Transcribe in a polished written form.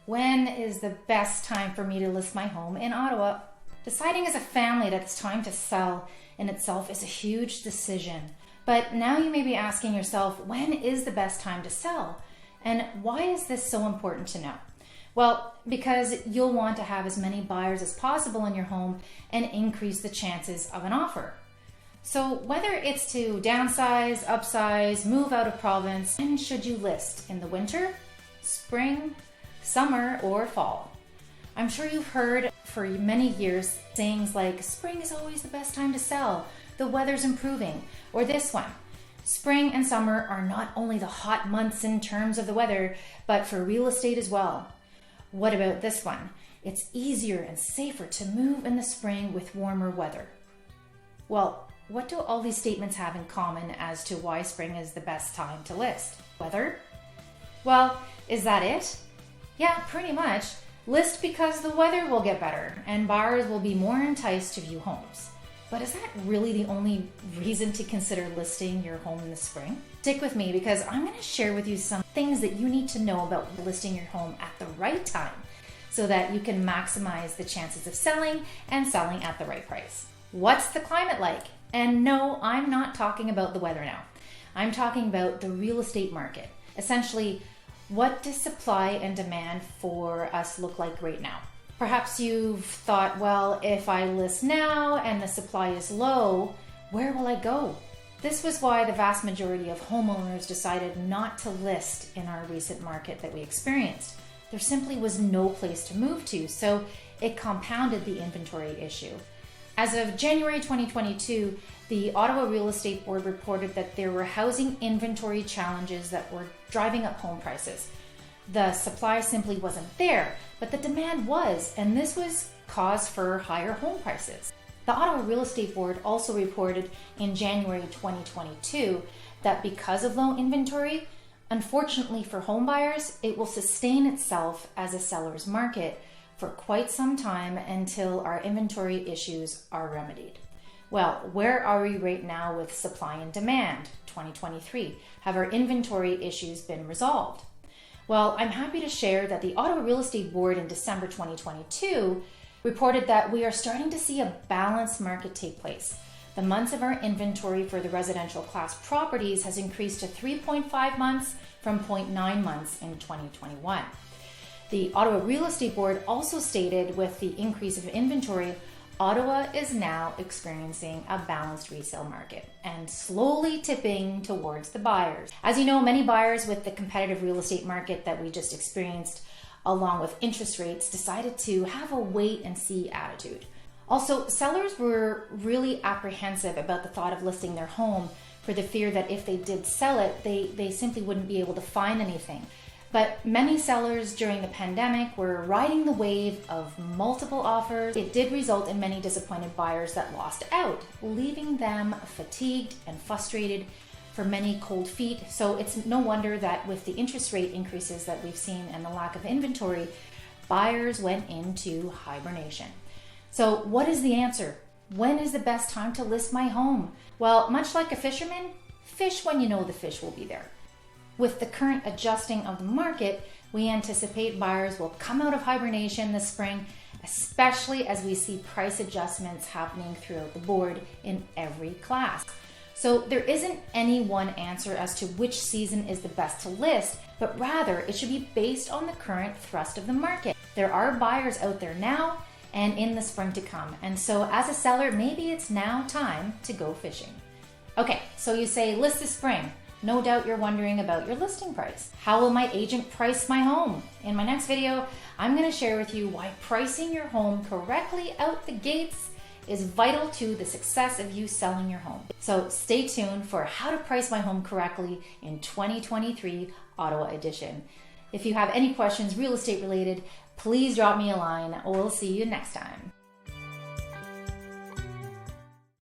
When is the best time for me to list my home in Ottawa? Deciding as a family that it's time to sell in itself is a huge decision. But now you may be asking yourself, when is the best time to sell? And why is this so important to know? Well, because you'll want to have as many buyers as possible in your home and increase the chances of an offer. So whether it's to downsize, upsize, move out of province, when should you list? In the winter, spring, summer, or fall? I'm sure you've heard for many years sayings like, spring is always the best time to sell, the weather's improving, or this one. Spring and summer are not only the hot months in terms of the weather, but for real estate as well. What about this one? It's easier and safer to move in the spring with warmer weather. Well, what do all these statements have in common as to why spring is the best time to list? Weather? Well, is that it? Yeah, pretty much. List because the weather will get better and buyers will be more enticed to view homes. But is that really the only reason to consider listing your home in the spring? Stick with me because I'm going to share with you some things that you need to know about listing your home at the right time so that you can maximize the chances of selling and selling at the right price. What's the climate like? And no, I'm not talking about the weather now. I'm talking about the real estate market. Essentially, what does supply and demand for us look like right now? Perhaps you've thought, well, if I list now and the supply is low, where will I go? This was why the vast majority of homeowners decided not to list in our recent market that we experienced. There simply was no place to move to, so it compounded the inventory issue. As of January 2022, the Ottawa Real Estate Board reported that there were housing inventory challenges that were driving up home prices. The supply simply wasn't there, but the demand was, and this was cause for higher home prices. The Ottawa Real Estate Board also reported in January 2022 that because of low inventory, unfortunately for home buyers, it will sustain itself as a seller's market for quite some time until our inventory issues are remedied. Well, where are we right now with supply and demand, 2023? Have our inventory issues been resolved? Well, I'm happy to share that the Ottawa Real Estate Board in December 2022 reported that we are starting to see a balanced market take place. The months of our inventory for the residential class properties has increased to 3.5 months from 0.9 months in 2021. The Ottawa Real Estate Board also stated with the increase of inventory, Ottawa is now experiencing a balanced resale market and slowly tipping towards the buyers. As you know, many buyers with the competitive real estate market that we just experienced, along with interest rates, decided to have a wait and see attitude. Also, sellers were really apprehensive about the thought of listing their home for the fear that if they did sell it, they simply wouldn't be able to find anything. But many sellers during the pandemic were riding the wave of multiple offers. It did result in many disappointed buyers that lost out, leaving them fatigued and frustrated for many cold feet. So it's no wonder that with the interest rate increases that we've seen and the lack of inventory, buyers went into hibernation. So what is the answer? When is the best time to list my home? Well, much like a fisherman, fish when you know the fish will be there. With the current adjusting of the market, we anticipate buyers will come out of hibernation this spring, especially as we see price adjustments happening throughout the board in every class. So there isn't any one answer as to which season is the best to list, but rather it should be based on the current thrust of the market. There are buyers out there now and in the spring to come. And so as a seller, maybe it's now time to go fishing. Okay, so you say list this spring. No doubt you're wondering about your listing price. How will my agent price my home? In my next video, I'm going to share with you why pricing your home correctly out the gates is vital to the success of you selling your home. So stay tuned for how to price my home correctly in 2023 Ottawa edition. If you have any questions real estate related, please drop me a line. We'll see you next time.